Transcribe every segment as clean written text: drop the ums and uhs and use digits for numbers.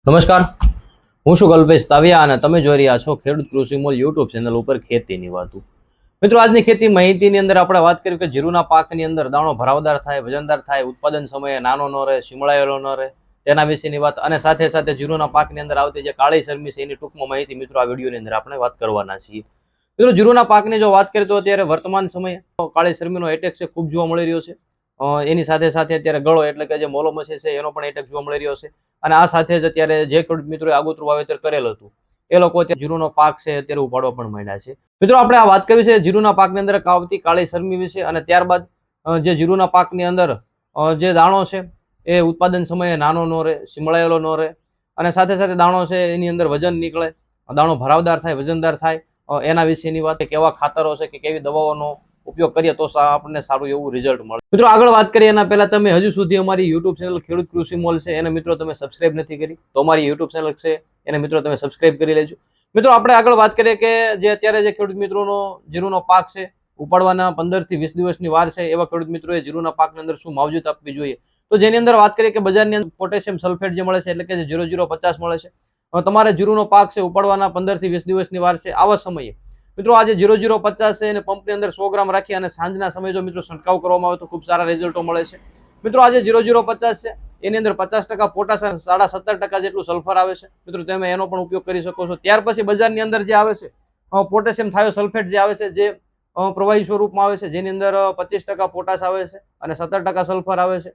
નમસ્કાર, હું છું કલ્પેશ તાવિયા અને તમે જોઈ રહ્યા છો ખેડૂત કૃષિ મોલ યુટ્યુબ ચેનલ ઉપર ખેતીની વાતો. મિત્રો, આજની ખેતી માહિતીની અંદર આપણે વાત કરી કે જીરુના પાકની અંદર દાણો ભરાવદાર થાય, વજનદાર થાય, ઉત્પાદન સમયે નાનો ન રહે, શિમળાયેલો ન રહે, તેના વિશેની વાત અને સાથે સાથે જીરુના પાકની અંદર આવતી જે કાળી શરમી છે એની ટૂંકમાં માહિતી મિત્રો આ વિડીયોની અંદર આપણે વાત કરવાના છીએ. મિત્રો, જીરુના પાકની જો વાત કરીએ તો અત્યારે વર્તમાન સમયે કાળી શરમીનો એટેક છે ખૂબ જોવા મળી રહ્યો છે. એની સાથે સાથે અત્યારે ગળો એટલે કે જે મોલો મસી છે એનો પણ એટેક જોવા મળી રહ્યો છે. અને આ સાથે જ અત્યારે જે ખેડૂત મિત્રોએ આગોતરું વાવેતર કરેલ હતું એ લોકો અત્યારે જીરુનો પાક છે અત્યારે ઉપાડવા પણ માંડ્યા છે. મિત્રો, આપણે આ વાત કરી છે જીરુના પાકની અંદર આવતી કાળી શરમી વિશે અને ત્યારબાદ જે જીરુના પાકની અંદર જે દાણો છે એ ઉત્પાદન સમયે નાનો ન રહે, શિમળાયેલો ન રહે અને સાથે સાથે દાણો છે એની અંદર વજન નીકળે, દાણો ભરાવદાર થાય, વજનદાર થાય, એના વિશેની વાત, કેવા ખાતરો છે કે કેવી દવાઓનો ઉપયોગ કરીએ તો આપણને સારું એવું રિઝલ્ટ મળે. મિત્રો, આગળ વાત કરીએ એના પહેલા તમે હજુ સુધી અમારી યુટ્યુબ ચેનલ ખેડૂત કૃષિ મોલ છે એને મિત્રો તમે સબસ્ક્રાઇબ નથી કરી તો અમારી યુટ્યુબ ચેનલ છે એને મિત્રો તમે સબસ્ક્રાઇબ કરી લેજો. મિત્રો, આપણે આગળ વાત કરીએ કે જે અત્યારે જે ખેડૂત મિત્રોનો જીરુનો પાક છે ઉપાડવાના 15 થી 20 દિવસની વાર છે એવા ખેડૂત મિત્રોએ જીરુના પાકની અંદર શું માવજત આપવી જોઈએ તો જેની અંદર વાત કરીએ કે બજારની અંદર પોટેશિયમ સલ્ફેટ જે મળે છે એટલે કે જે 0050 મળે છે. તમારે જીરુનો પાક છે ઉપાડવાના 15 થી 20 દિવસની વાર છે આવા સમયે મિત્રો આજે 0050 છે એને પંપની અંદર 100 ગ્રામ રાખી અને સાંજના સમયે જો મિત્રો છંટકાવ કરવામાં આવે તો ખૂબ સારા રિઝલ્ટો મળે છે. મિત્રો, આજે 0050 છે એની અંદર 50% પોટાશ અને 17.5% જેટલું સલ્ફર આવે છે. મિત્રો, તમે એનો પણ ઉપયોગ કરી શકો છો. ત્યાર પછી બજારની અંદર જે આવે છે પોટેશિયમ થાયોસલ્ફેટ જે આવે છે જે પ્રવાહી સ્વરૂપમાં આવે છે જેની અંદર 25% પોટાશ આવે છે અને 17% સલ્ફર આવે છે.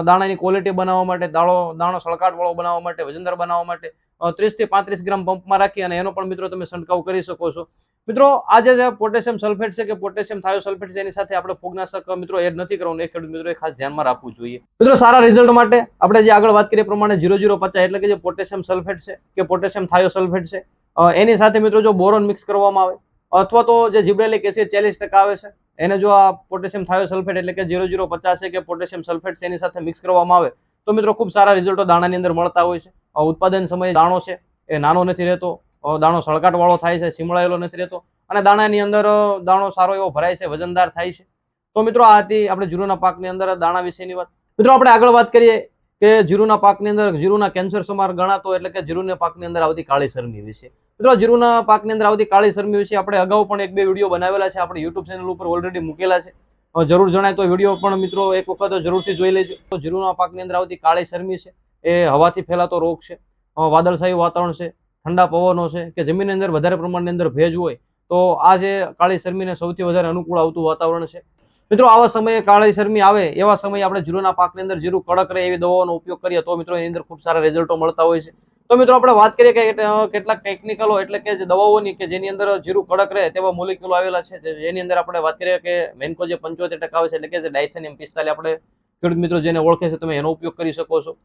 દાણાની ક્વોલિટી બનાવવા માટે, દાણો સળકાટ વાળો બનાવવા માટે, વજનદાર બનાવવા માટે 30 થી 35 ગ્રામ પંપમાં રાખી અને એનો પણ મિત્રો તમે છંટકાવ કરી શકો છો. મિત્રો, આજે જે પોટેશિયમ સલ્ફેટ છે કે પોટેશિયમ થાયોસલ્ફેટ છે એની સાથે આપણે ફૂગનાશક મિત્રો એડ નથી કરવાનું, એ ખેડૂત મિત્રોએ ખાસ ધ્યાનમાં રાખવું જોઈએ. મિત્રો, સારા રિઝલ્ટ માટે આપણે જે આગળ વાત કરીએ પ્રમાણે 0050 એટલે કે જે પોટેશિયમ સલ્ફેટ છે કે પોટેશિયમ થાયોસલ્ફેટ છે એની સાથે મિત્રો જો બોરોન મિક્સ કરવામાં આવે અથવા તો જે જીબ્રેલિક એસિડ 40% આવે છે એને જો આ પોટેશિયમ થાયોસલ્ફેટ એટલે કે 0050 છે કે પોટેશિયમ સલ્ફેટ છે એની સાથે મિક્સ કરવામાં આવે તો મિત્રો ખૂબ સારા રિઝલ્ટો દાણાની અંદર મળતા હોય છે. ઉત્પાદન સમયે દાણો છે એ નાનો નથી રહેતો, દાણો સળકાટ વાળો થાય છે, શિમળાયેલો નથી રહેતો અને દાણાની અંદર દાણો સારો એવો ભરાય છે, વજનદાર થાય છે. તો મિત્રો, આ હતી આપણે જીરુના પાકની અંદર દાણા વિશેની વાત. મિત્રો, આપણે આગળ વાત કરીએ કે જીરુના પાકની અંદર જીરુના કેન્સર સમાર ગણાતો એટલે કે જીરુના પાકની અંદર આવતી કાળી શરમી વિશે. મિત્રો, જીરુના પાકની અંદર આવતી કાળી શરમી વિશે આપણે અગાઉ પણ 1-2 વિડીયો બનાવેલા છે, આપણે યુટ્યુબ ચેનલ ઉપર ઓલરેડી મૂકેલા છે. જરૂર જણાય તો વિડીયો પણ મિત્રો એક વખત જરૂરથી જોઈ લેજો. જીરુના પાકની અંદર આવતી કાળી શરમી છે એ હવાથી ફેલાતો રોગ છે, વાદળછાયું વાતાવરણ છે, ઠંડા પવનો છે કે જમીનની અંદર વધારે પ્રમાણની અંદર ભેજ હોય તો આ જે કાળી શરમીને સૌથી વધારે અનુકૂળ આવતું વાતાવરણ છે. મિત્રો, આવા સમયે કાળી શરમી આવે એવા સમયે આપણે જીરુના પાકની અંદર જીરું કડક રહે એવી દવાઓનો ઉપયોગ કરીએ તો મિત્રો એની અંદર ખૂબ સારા રિઝલ્ટો મળતા હોય છે. તો મિત્રો, આપણે વાત કરીએ કે કેટલાક ટેકનિકલો એટલે કે જે દવાઓની કે જેની અંદર જીરું કડક રહે તેવા મોલિક્યુલો આવેલા છે જેની અંદર આપણે વાત કરીએ કે મેન્કો જે 75% આવે છે એટલે કે જે ડાયથેનિયમ 45 આપણે ખેડૂત મિત્રો જેને ઓળખે છે તમે એનો ઉપયોગ કરી શકો છો.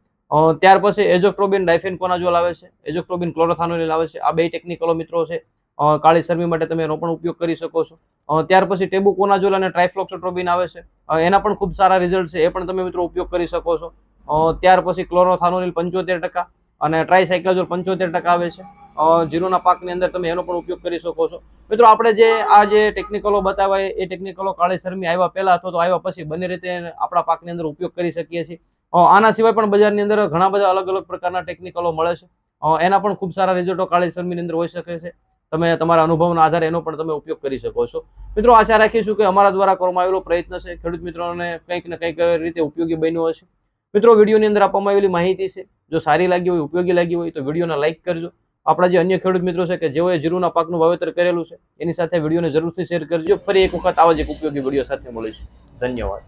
ત્યાર પછી એઝોટ્રોબિન ડાયફેનકોનાઝોલ આવે છે, એઝોટ્રોબિન ક્લોરોથાનોલિલ આવે છે. આ બે ટેકનિકલો મિત્રો છે કાળી શરમી માટે તમે એનો પણ ઉપયોગ કરી શકો છો. ત્યાર પછી ટેબુકોનાઝોલ અને ટ્રાઇફ્લોક્સોટ્રોબિન આવે છે, એના પણ ખૂબ સારા રિઝલ્ટ છે, એ પણ તમે મિત્રો ઉપયોગ કરી શકો છો. ત્યાર પછી ક્લોરોથાનોલિલ 75% અને ટ્રાઇસાઇક્લાઝોલ 75% આવે છે. જીરુના પાકની અંદર તમે એનો પણ ઉપયોગ કરી શકો છો. મિત્રો, આપણે જે આ જે ટેકનિકલો બતાવ્યા એ ટેકનિકલો કાળી શરમી આવ્યા પહેલા અથવા તો આવ્યા પછી બંને રીતે આપણા પાકની અંદર ઉપયોગ કરી શકીએ છીએ. આના સિવાય પણ બજારની અંદર ઘણા બધા અલગ અલગ પ્રકારના ટેકનિકલો મળે છે, એના પણ ખૂબ સારા રિઝલ્ટો કાળી શરમીની અંદર હોઈ શકે છે. તમે તમારા અનુભવના આધારે એનો પણ તમે ઉપયોગ કરી શકો છો. મિત્રો, આશા રાખીશું કે અમારા દ્વારા કરવામાં આવેલો પ્રયત્ન છે ખેડૂત મિત્રોને કંઈક ને કંઈક રીતે ઉપયોગી બન્યો હશે. મિત્રો, વિડીયોની અંદર આપવામાં આવેલી માહિતી છે જો સારી લાગી હોય, ઉપયોગી લાગી હોય તો વિડીયોને લાઇક કરજો. આપણા જે અન્ય ખેડૂત મિત્રો છે કે જેઓએ જીરુના પાકનું વાવેતર કરેલું છે એની સાથે વિડીયોને જરૂરથી શેર કરજો. ફરી એક વખત આવા જ એક ઉપયોગી વિડીયો સાથે મળીશું. ધન્યવાદ.